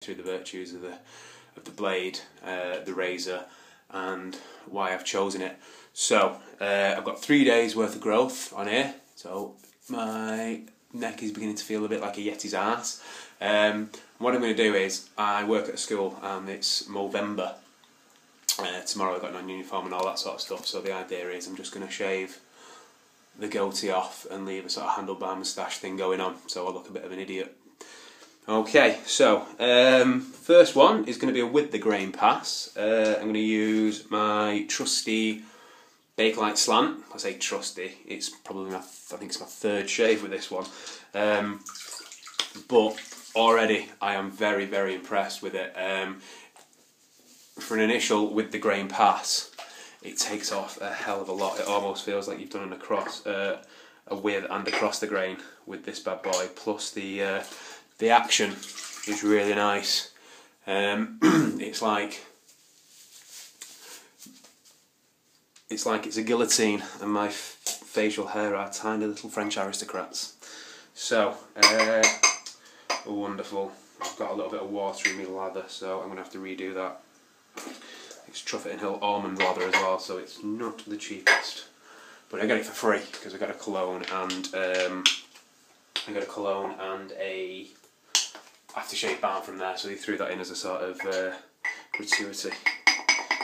through the virtues of the blade, the razor, and why I've chosen it. So I've got 3 days worth of growth on here, so my neck is beginning to feel a bit like a Yeti's arse. What I'm going to do is, I work at a school and it's Movember. Tomorrow I've got an uniform and all that sort of stuff, so the idea is I'm just going to shave the goatee off and leave a sort of handlebar moustache thing going on, so I look a bit of an idiot. Okay, so first one is going to be a with the grain pass. I'm going to use my trusty Bakelite slant. I say trusty, it's probably I think it's my third shave with this one, but already I am very, very impressed with it. For an initial with the grain pass, it takes off a hell of a lot. It almost feels like you've done an across, a with and across the grain with this bad boy. Plus the action is really nice. It's like it's a guillotine, and my facial hair are tiny little French aristocrats. So wonderful. I've got a little bit of water in my lather, so I'm going to have to redo that. It's Truffet & Hill almond lather as well, so it's not the cheapest, but I got it for free because I got a cologne and a aftershave balm from there, so they threw that in as a sort of gratuity,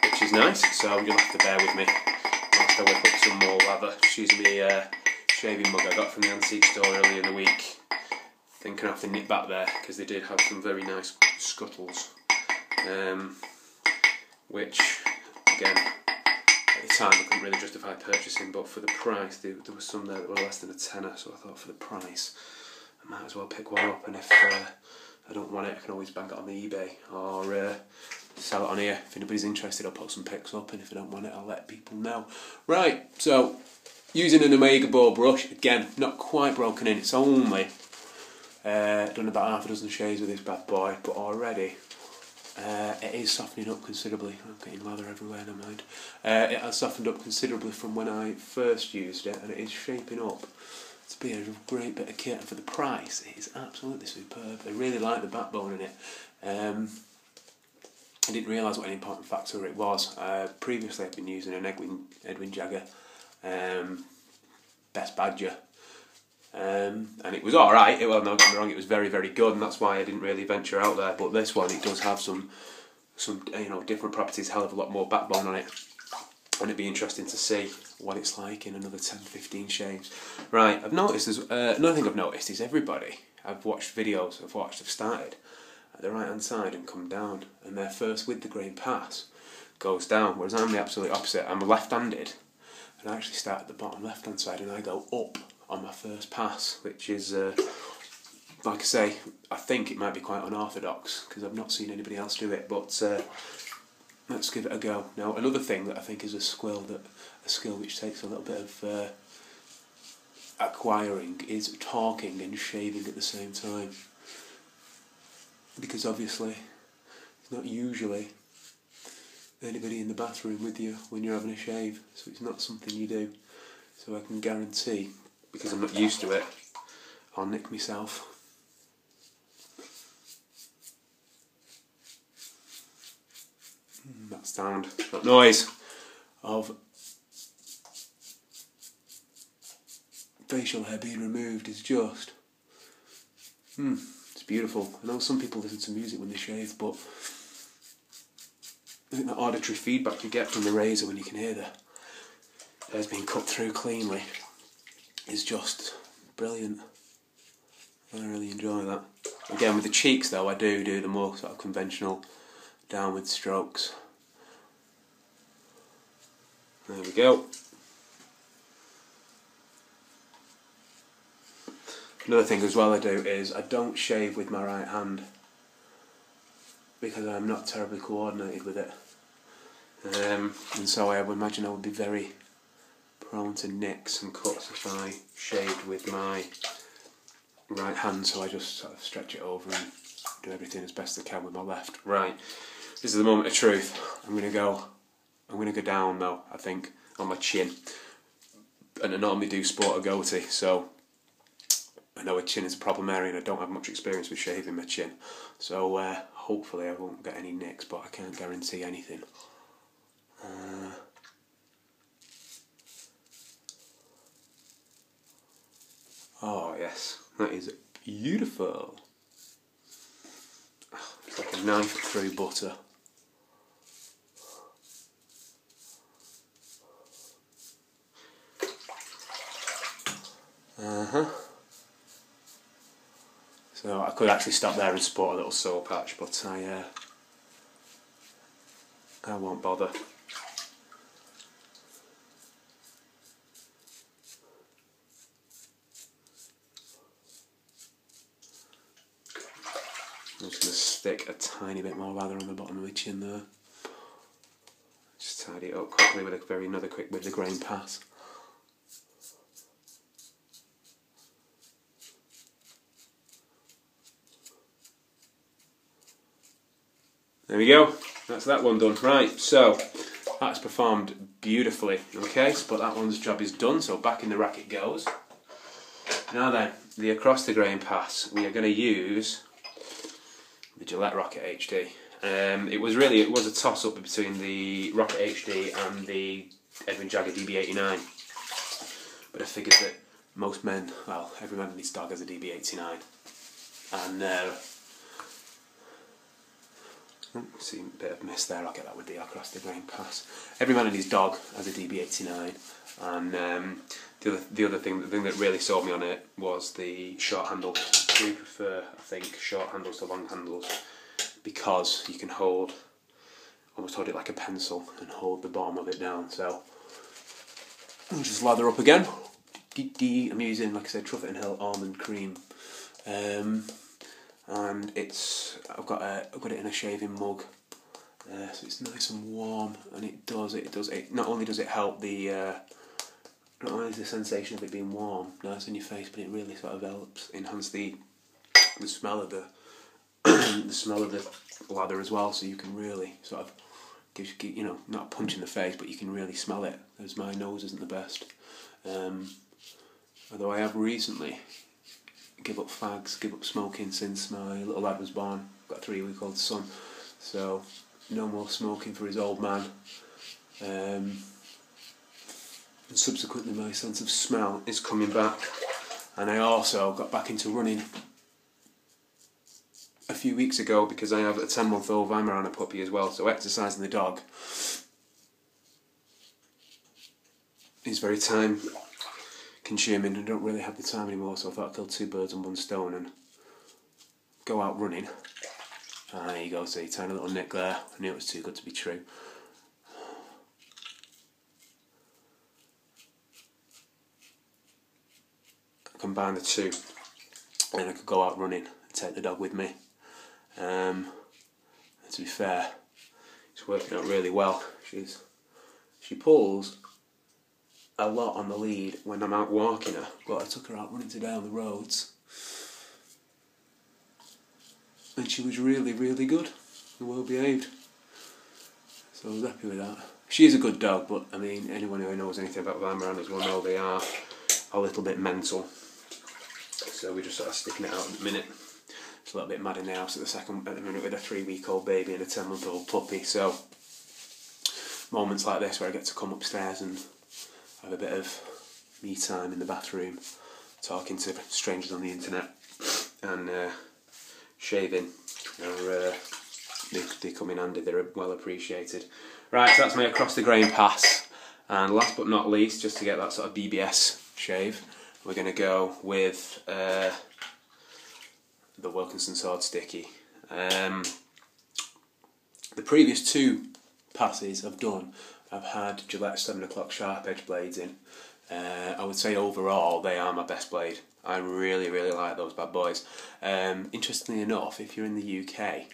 which is nice. So you'll have to bear with me whilst I whip up some more lather. Just using the shaving mug I got from the antique store earlier in the week. Thinking I have to nip back there because they did have some very nice scuttles. Which, again, at the time I couldn't really justify purchasing, but for the price, there were some there that were less than a tenner, so I thought for the price I might as well pick one up, and if I don't want it, I can always bang it on the eBay, or sell it on here. If anybody's interested, I'll put some pics up, and if I don't want it, I'll let people know. Right, so, using an Omega Bow brush, again, not quite broken in, it's only done about half a dozen shades with this bad boy, but already it is softening up considerably. I'm getting lather everywhere, never mind. It has softened up considerably from when I first used it, and it is shaping up to be a great bit of kit, and for the price it is absolutely superb. I really like the backbone in it. I didn't realise what an important factor it was. Previously I've been using an Edwin Jagger Best Badger, and it was alright. Well, don't get me wrong, it was very, very good, and that's why I didn't really venture out there. But this one, it does have some different properties, a hell of a lot more backbone on it, and it'd be interesting to see what it's like in another 10-15 shaves. Right, I've noticed another thing I've noticed is everybody I've watched videos have started at the right hand side and come down, and their first with the grain pass goes down, whereas I'm the absolute opposite. I'm left-handed, and I actually start at the bottom left hand side and I go up on my first pass, which is, like I say, I think it might be quite unorthodox because I've not seen anybody else do it, but let's give it a go. Now, another thing that I think is a skill which takes a little bit of acquiring is talking and shaving at the same time, because obviously it's not usually anybody in the bathroom with you when you're having a shave, so it's not something you do. So I can guarantee, because I'm not used to it, I'll nick myself. That sound, that noise of facial hair being removed is just, it's beautiful. I know some people listen to music when they shave, but I think that auditory feedback you get from the razor when you can hear the hair's being cut through cleanly is just brilliant. I really enjoy that. Again, with the cheeks though, I do the more sort of conventional downward strokes. There we go. Another thing as well I do is I don't shave with my right hand because I'm not terribly coordinated with it, and so I would imagine I would be very prone to nicks and cuts if I shaved with my right hand, so I just sort of stretch it over and do everything as best I can with my left. Right, this is the moment of truth. I'm going to go down though, I think, on my chin, and I normally do sport a goatee, so I know a chin is a problem area and I don't have much experience with shaving my chin, so hopefully I won't get any nicks, but I can't guarantee anything. Oh yes, that is beautiful. It's like a knife through butter. So I could actually stop there and spot a little soul patch, but I won't bother. I'm just going to stick a tiny bit more lather on the bottom of my chin there. Just tidy it up quickly with another quick with the grain pass. There we go. That's that one done. Right, so that's performed beautifully. Okay, but that one's job is done. So back in the rack it goes. Now then, the across the grain pass. We are going to use the Gillette Rocket HD. It was a toss up between the Rocket HD and the Edwin Jagger DB89. But I figured that most men, well, every man in his dog has a DB89, and see a bit of mist there. I'll get that with the across the grain pass. Every man and his dog has a DB89, and the thing that really sold me on it was the short handle. I do prefer, I think, short handles to long handles because you can almost hold it like a pencil and hold the bottom of it down. So I'll just lather up again. I'm using, like I said, Truffet and Hill almond cream. And I've got it in a shaving mug, so it's nice and warm, and it not only does it help not only is the sensation of it being warm nice on your face, but it really sort of enhance the smell of the the smell of the lather as well. So you can really sort of give not a punch in the face, but you can really smell it, as my nose isn't the best. Although I have recently give up fags, give up smoking since my little lad was born. Got a 3-week-old son, so no more smoking for his old man. And subsequently my sense of smell is coming back, and I also got back into running a few weeks ago because I have a 10-month-old Weimaraner puppy as well, so exercising the dog is very time consuming and don't really have the time anymore, so I thought I'd kill 2 birds with 1 stone and go out running. There you go, see, tiny little nick there. I knew it was too good to be true. I combine the two and I could go out running and take the dog with me. And to be fair, it's working out really well. She pulls a lot on the lead when I'm out walking her, but I took her out running down the roads and she was really, really good and well behaved, so I was happy with that. She is a good dog, but I mean, anyone who knows anything about Weimaraners will know they are a little bit mental, so we're just sort of sticking it out at the minute. It's a little bit mad in the house at the minute with a 3-week-old baby and a 10-month-old puppy, so moments like this where I get to come upstairs and have a bit of me time in the bathroom, talking to strangers on the internet and shaving, they come in handy, they're well appreciated. Right, so that's my across the grain pass, and last but not least, just to get that sort of BBS shave, we're going to go with the Wilkinson Sword Sticky. The previous 2 passes I've done, I've had Gillette 7 o'clock sharp edge blades in. I would say overall they are my best blade. I really, really like those bad boys. Interestingly enough, if you're in the UK,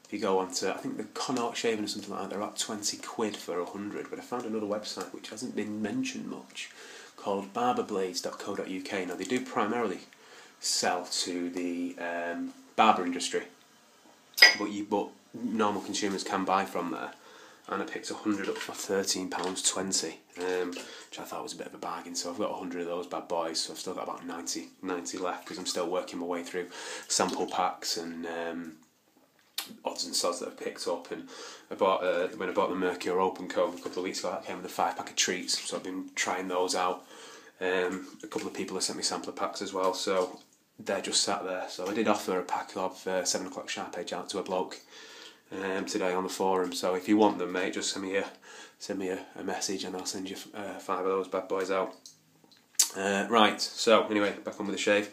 if you go on to, I think the Connaught shaving or something like that, they're about 20 quid for 100, but I found another website which hasn't been mentioned much called barberblades.co.uk. Now they do primarily sell to the barber industry, but normal consumers can buy from there. And I picked 100 up for £13.20, which I thought was a bit of a bargain. So I've got 100 of those bad boys, so I've still got about 90 left because I'm still working my way through sample packs and odds and sods that I've picked up. And I bought when I bought the Mercure Open Comb a couple of weeks ago, that came with a 5-pack of treats, so I've been trying those out. A couple of people have sent me sampler packs as well, so they're just sat there. So I did offer a pack of 7 o'clock Sharp Edge out to a bloke today on the forum. So if you want them, mate, just send me a message and I'll send you 5 of those bad boys out. Right, so anyway, back on with the shave.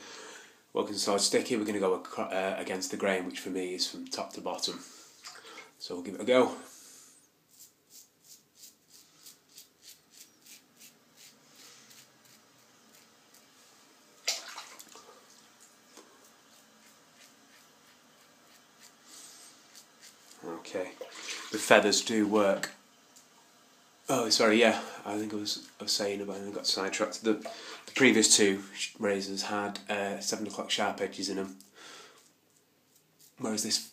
Wilkinson Sword Sticky, we're going to go against the grain, which for me is from top to bottom. So we'll give it a go. Okay, the feathers do work. Oh, sorry, yeah, I think I was saying about it, I got sidetracked. The previous 2 razors had 7 o'clock Sharp Edges in them, whereas this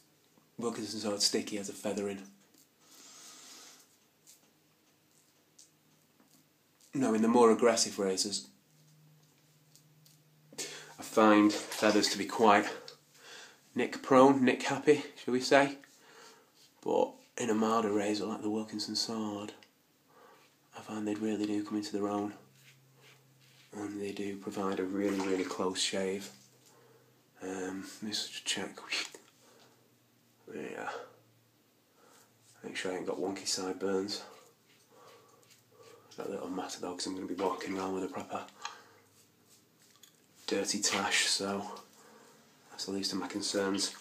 Wilkinson Sword Sticky has a feather in. Now, in the more aggressive razors, I find feathers to be quite nick prone, nick happy, shall we say. But in a milder razor like the Wilkinson Sword, I find they really do come into their own, and they do provide a really, really close shave. Let's just check. Yeah. Make sure I ain't got wonky sideburns. That little matter though, because I'm going to be walking around with a proper dirty tash, so that's the least of my concerns.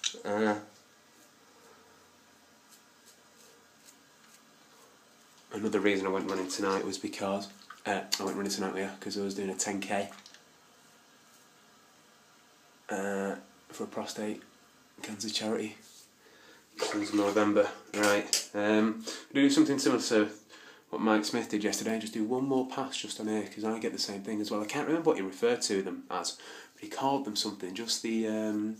Another reason I went running tonight was because I went running tonight, yeah, because I was doing a 10k for a prostate cancer charity. Since November, right? Do something similar to what Mike Smith did yesterday. Just do one more pass just on here, because I get the same thing as well. I can't remember what he referred to them as, but he called them something. Just the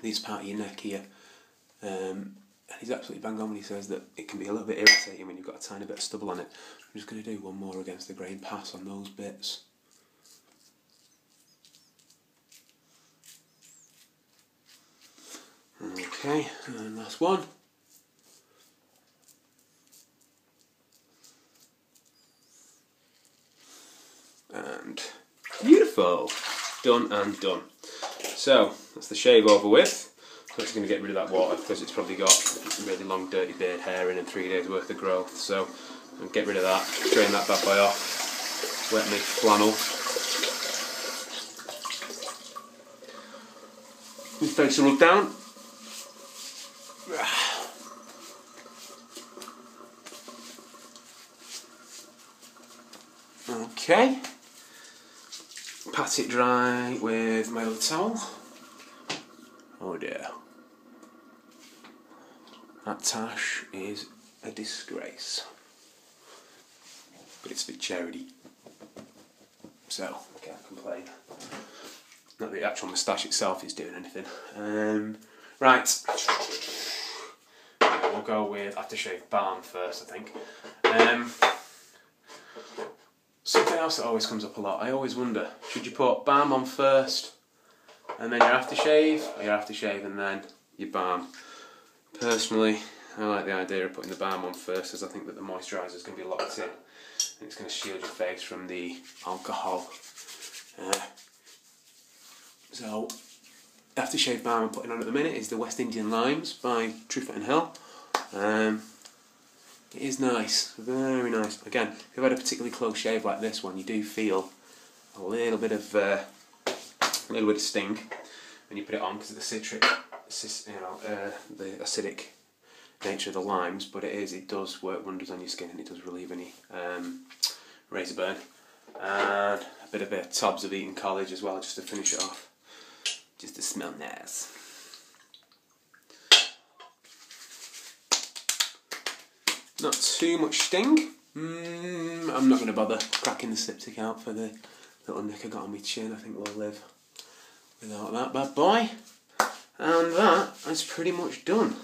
these part of your neck here. And he's absolutely bang on when he says that it can be a little bit irritating when you've got a tiny bit of stubble on it. I'm just going to do one more against the grain pass on those bits. Okay, and last one. And beautiful! Done and done. So, that's the shave over with. I'm just going to get rid of that water because it's probably got really long dirty beard hair in and 3 days worth of growth. So I'll get rid of that, drain that bad boy off, wet me flannel. This face will look down. Okay. Pat it dry with my other towel. Oh dear. That tash is a disgrace. But it's for charity. So, I can't complain. Not that the actual moustache itself is doing anything. Right. We'll go with aftershave balm first, I think. Something else that always comes up a lot. I always wonder, should you put balm on first and then your aftershave, or your aftershave and then your balm? Personally, I like the idea of putting the balm on first, as I think that the moisturiser is going to be locked in and it's going to shield your face from the alcohol. So, aftershave balm I'm putting on at the minute is the West Indian Limes by Truffert and Hill. It is nice, very nice. Again, if you've had a particularly close shave like this one, you do feel a little bit of sting when you put it on because of the citric, the acidic nature of the limes. But it does work wonders on your skin, and it does relieve any razor burn. And a bit of tubs of Eton College as well, just to finish it off, just to smell nice. Not too much sting. I'm not going to bother cracking the Styptic out for the little nick I got on my chin. I think we'll live without that bad boy. And that is pretty much done.